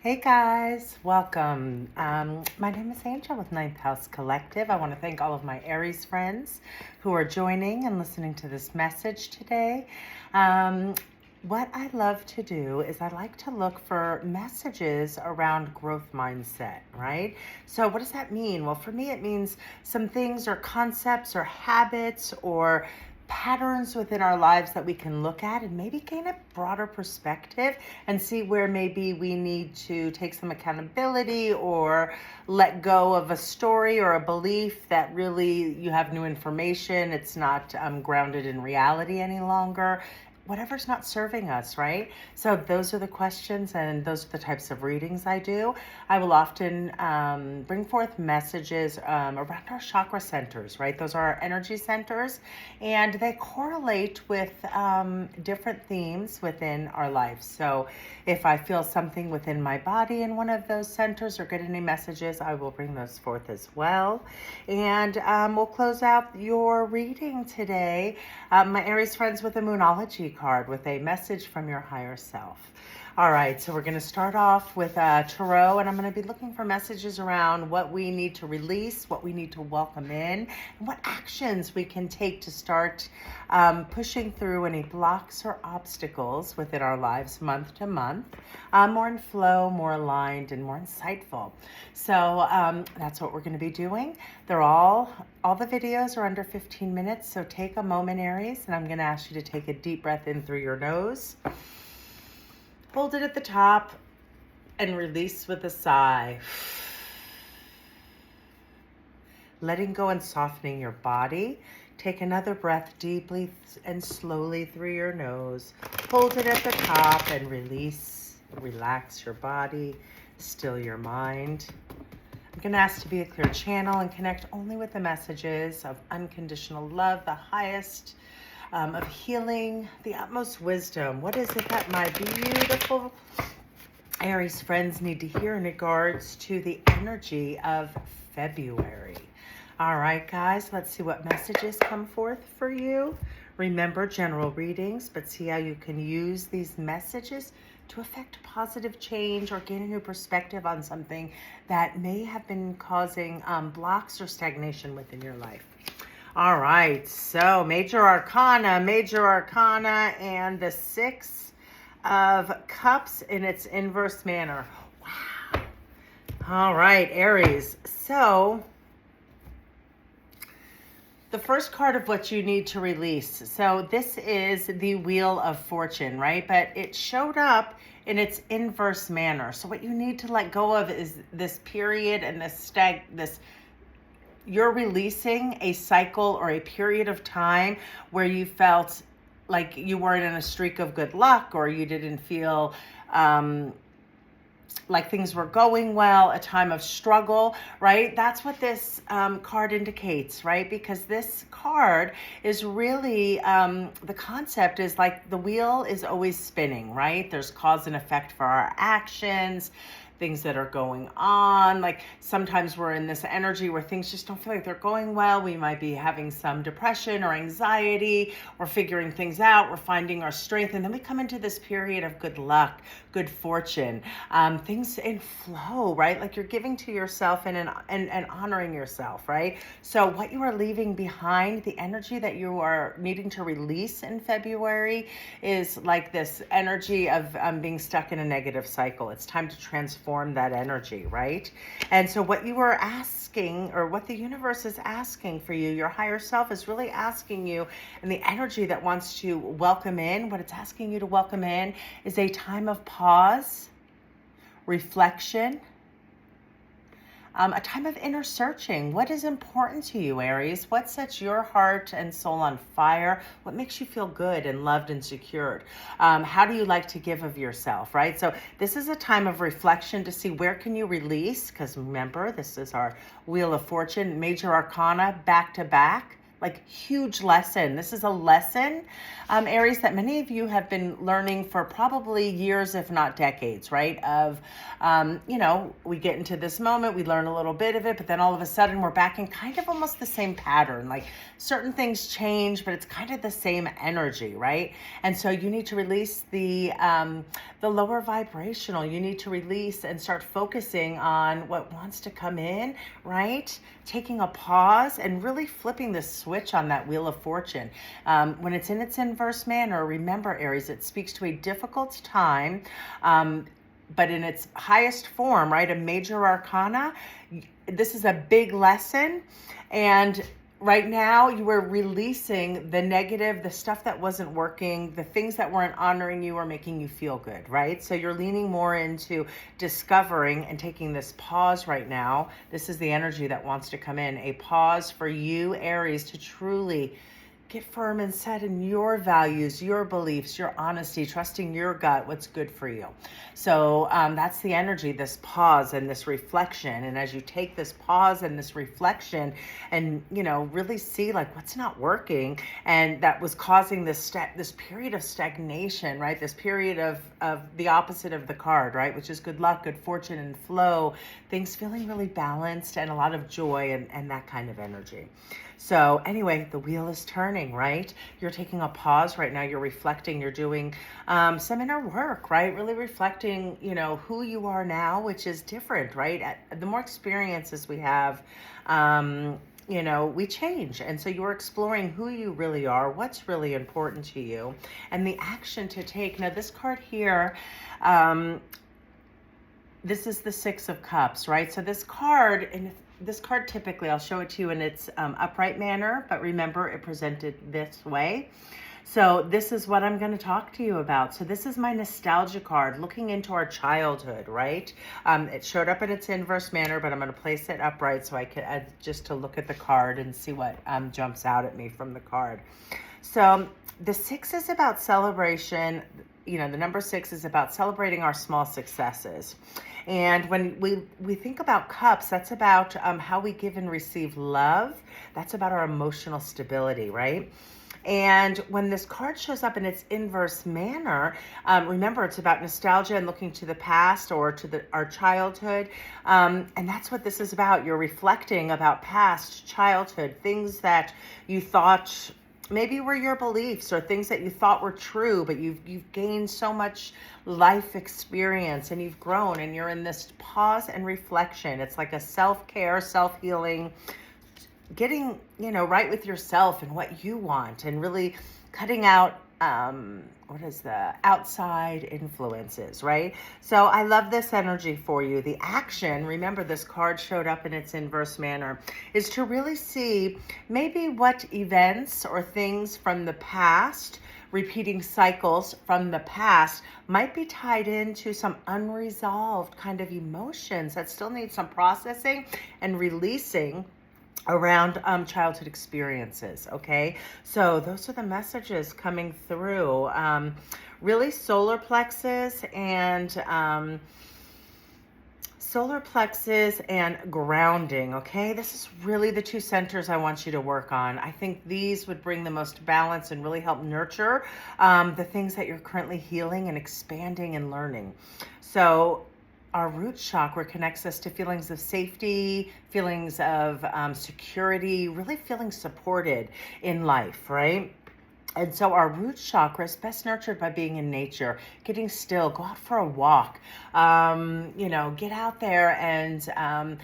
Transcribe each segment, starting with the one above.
Hey guys, welcome. My name is Angel with Ninth House Collective. I want to thank all of my Aries friends who are joining and listening to this message today. What I love to do is I like to look for messages around growth mindset, right? So, what does that mean? Well, for me, it means some things or concepts or habits or patterns within our lives that we can look at and maybe gain a broader perspective and see where maybe we need to take some accountability or let go of a story or a belief that really you have new information. It's not grounded in reality any longer. Whatever's not serving us, right? So those are the questions and those are the types of readings I do. I will often bring forth messages around our chakra centers, right? Those are our energy centers, and they correlate with different themes within our life. So if I feel something within my body in one of those centers or get any messages, I will bring those forth as well. And we'll close out your reading today, my Aries friends, with a Moonology card with a message from your higher self. All right, so we're going to start off with Tarot, and I'm going to be looking for messages around what we need to release, what we need to welcome in, and what actions we can take to start pushing through any blocks or obstacles within our lives month to month, more in flow, more aligned, and more insightful. So that's what we're going to be doing. All the videos are under 15 minutes, so take a moment, Aries, and I'm going to ask you to take a deep breath in through your nose. Hold it at the top and release with a sigh. Letting go and softening your body. Take another breath deeply and slowly through your nose. Hold it at the top and release. Relax your body. Still your mind. I'm going to ask to be a clear channel and connect only with the messages of unconditional love, the highest of healing, the utmost wisdom. What is it that my beautiful Aries friends need to hear in regards to the energy of February? All right, guys, let's see what messages come forth for you. Remember, general readings, but see how you can use these messages to affect positive change or gain a new perspective on something that may have been causing blocks or stagnation within your life. All right, so Major Arcana, and the Six of Cups in its inverse manner. Wow. All right, Aries. So the first card of what you need to release. So this is the Wheel of Fortune, right? But it showed up in its inverse manner. So what you need to let go of is this period and this you're releasing a cycle or a period of time where you felt like you weren't in a streak of good luck, or you didn't feel like things were going well, a time of struggle, right? That's what this card indicates, right? Because this card is really, the concept is like the wheel is always spinning, right? There's cause and effect for our actions, things that are going on. Like sometimes we're in this energy where things just don't feel like they're going well. We might be having some depression or anxiety. We're figuring things out. We're finding our strength. And then we come into this period of good luck, good fortune, things in flow, right? Like you're giving to yourself and honoring yourself, right? So what you are leaving behind, the energy that you are needing to release in February, is like this energy of being stuck in a negative cycle. It's time to transform that energy, right? And so what you are asking, or what the universe is asking for you, your higher self is really asking you, and the energy that wants to welcome in, what it's asking you to welcome in is a time of pause, reflection, a time of inner searching. What is important to you, Aries? What sets your heart and soul on fire? What makes you feel good and loved and secured? How do you like to give of yourself, right? So this is a time of reflection to see where can you release, because remember, this is our Wheel of Fortune, Major Arcana, back to back, like huge lesson. This is a lesson, Aries, that many of you have been learning for probably years, if not decades, right? Of, we get into this moment, we learn a little bit of it, but then all of a sudden we're back in kind of almost the same pattern. Like certain things change, but it's kind of the same energy, right? And so you need to release the lower vibrational. You need to release and start focusing on what wants to come in, right? Taking a pause and really flipping the switch on that wheel of fortune. When it's in its inverse manner, remember, Aries, it speaks to a difficult time, but in its highest form, right? A major arcana. This is a big lesson. And right now, you are releasing the negative, the stuff that wasn't working, the things that weren't honoring you or making you feel good, right? So you're leaning more into discovering and taking this pause right now. This is the energy that wants to come in. A pause for you, Aries, to truly get firm and set in your values, your beliefs, your honesty, trusting your gut, what's good for you. So that's the energy, this pause and this reflection. And as you take this pause and this reflection and, really see like what's not working and that was causing this period of stagnation, right? This period of the opposite of the card, right? Which is good luck, good fortune and flow, things feeling really balanced and a lot of joy and that kind of energy. So anyway, the wheel is turning, right? You're taking a pause right now. You're reflecting. You're doing some inner work, right? Really reflecting, who you are now, which is different, right? The more experiences we have, we change. And so you're exploring who you really are, what's really important to you, and the action to take. Now, this card here, this is the Six of Cups, right? So this card, typically, I'll show it to you in its upright manner, but remember it presented this way. So this is what I'm going to talk to you about. So this is my nostalgia card, looking into our childhood, right? It showed up in its inverse manner, but I'm going to place it upright so I can just to look at the card and see what jumps out at me from the card. So the 6 is about celebration. The number 6 is about celebrating our small successes. And when we think about cups, that's about how we give and receive love. That's about our emotional stability, right? And when this card shows up in its inverse manner, remember it's about nostalgia and looking to the past or to our childhood. And that's what this is about. You're reflecting about past childhood, things that you thought maybe were your beliefs or things that you thought were true, but you've gained so much life experience and you've grown and you're in this pause and reflection. It's like a self-care, self-healing, getting, right with yourself and what you want and really cutting out the outside influences, right? So I love this energy for you. The action, remember this card showed up in its inverse manner, is to really see maybe what events or things from the past, repeating cycles from the past, might be tied into some unresolved kind of emotions that still need some processing and releasing around childhood experiences, okay? So those are the messages coming through. Really solar plexus and grounding, okay? This is really the two centers I want you to work on. I think these would bring the most balance and really help nurture the things that you're currently healing and expanding and learning. So our root chakra connects us to feelings of safety, feelings of security, really feeling supported in life, right? And so our root chakra is best nurtured by being in nature, getting still, go out for a walk, get out there and,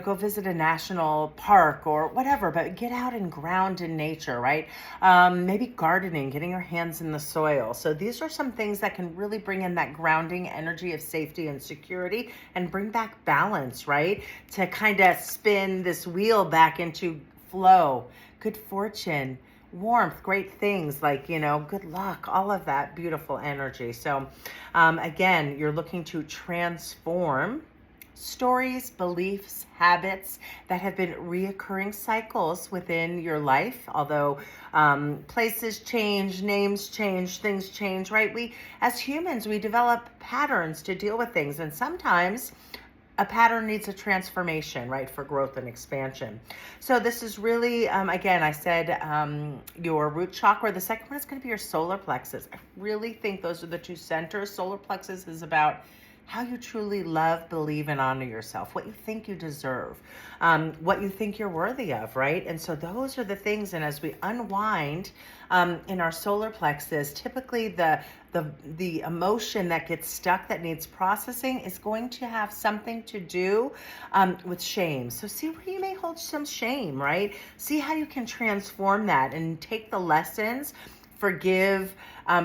go visit a national park or whatever, but get out and ground in nature, right? Maybe gardening, getting your hands in the soil. So these are some things that can really bring in that grounding energy of safety and security and bring back balance, right? To kind of spin this wheel back into flow, good fortune, warmth, great things like, good luck, all of that beautiful energy. So again, you're looking to transform stories, beliefs, habits that have been reoccurring cycles within your life. Although places change, names change, things change, right? We, as humans, we develop patterns to deal with things. And sometimes a pattern needs a transformation, right, for growth and expansion. So this is really, again, I said your root chakra. The second one is going to be your solar plexus. I really think those are the two centers. Solar plexus is about how you truly love, believe, and honor yourself, what you think you deserve, what you think you're worthy of, right? And so those are the things. And as we unwind in our solar plexus, typically the emotion that gets stuck that needs processing is going to have something to do with shame. So see where you may hold some shame, right? See how you can transform that and take the lessons, forgive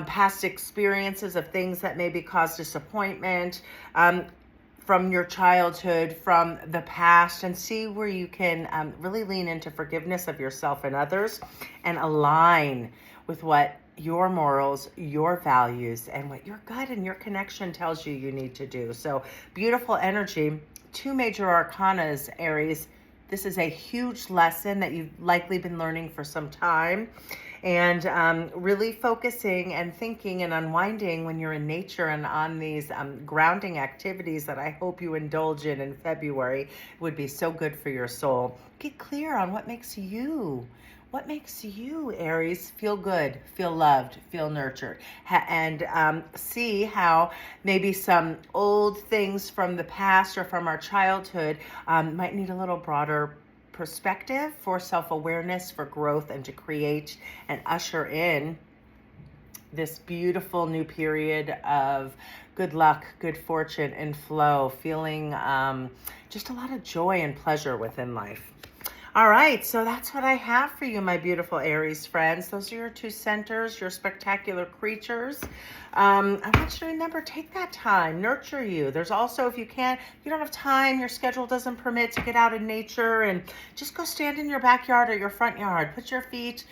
past experiences of things that maybe cause disappointment from your childhood, from the past, and see where you can really lean into forgiveness of yourself and others and align with what your morals, your values, and what your gut and your connection tells you need to do. So beautiful energy. Two major arcanas, Aries. This is a huge lesson that you've likely been learning for some time, and really focusing and thinking and unwinding when you're in nature and on these grounding activities that I hope you indulge in February would be so good for your soul. Get clear on what makes you, Aries, feel good, feel loved, feel nurtured, and see how maybe some old things from the past or from our childhood might need a little broader perspective for self-awareness, for growth, and to create and usher in this beautiful new period of good luck, good fortune, and flow, feeling just a lot of joy and pleasure within life. All right, so that's what I have for you, my beautiful Aries friends. Those are your two centers, your spectacular creatures. I want you to remember, take that time, nurture you. There's also, if you don't have time, your schedule doesn't permit to get out in nature, and just go stand in your backyard or your front yard. Put your feet,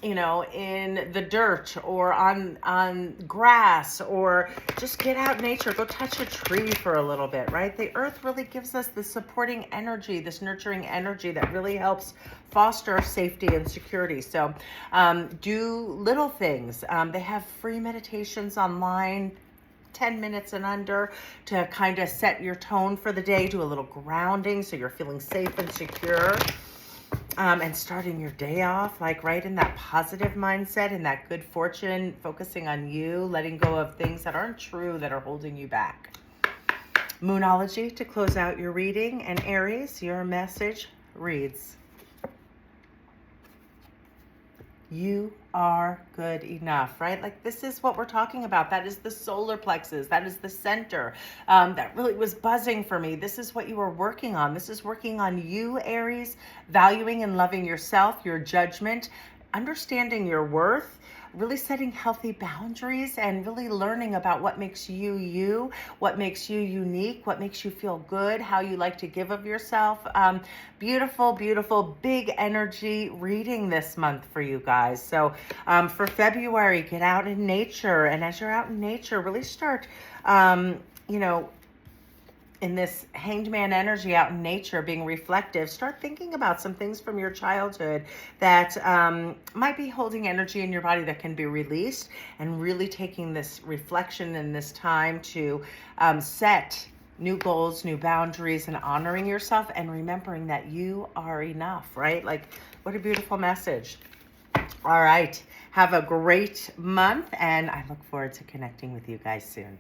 in the dirt or on grass, or just get out in nature. Go touch a tree for a little bit, right? The earth really gives us this supporting energy, this nurturing energy that really helps foster safety and security. So do little things. They have free meditations online, 10 minutes and under, to kind of set your tone for the day. Do a little grounding so you're feeling safe and secure. And starting your day off, like right in that positive mindset and that good fortune, focusing on you, letting go of things that aren't true, that are holding you back. Moonology to close out your reading. And Aries, your message reads: you are good enough, right? Like, this is what we're talking about. That is the solar plexus. That is the center that really was buzzing for me. This is what you are working on. This is working on you, Aries, valuing and loving yourself, your judgment, understanding your worth, really setting healthy boundaries, and really learning about what makes you you, what makes you unique, what makes you feel good, how you like to give of yourself. Beautiful, beautiful, big energy reading this month for you guys. So for February, get out in nature. And as you're out in nature, really start, in this hanged man energy out in nature, being reflective, start thinking about some things from your childhood that might be holding energy in your body that can be released, and really taking this reflection and this time to set new goals, new boundaries, and honoring yourself and remembering that you are enough, right? Like, what a beautiful message. All right. Have a great month, and I look forward to connecting with you guys soon.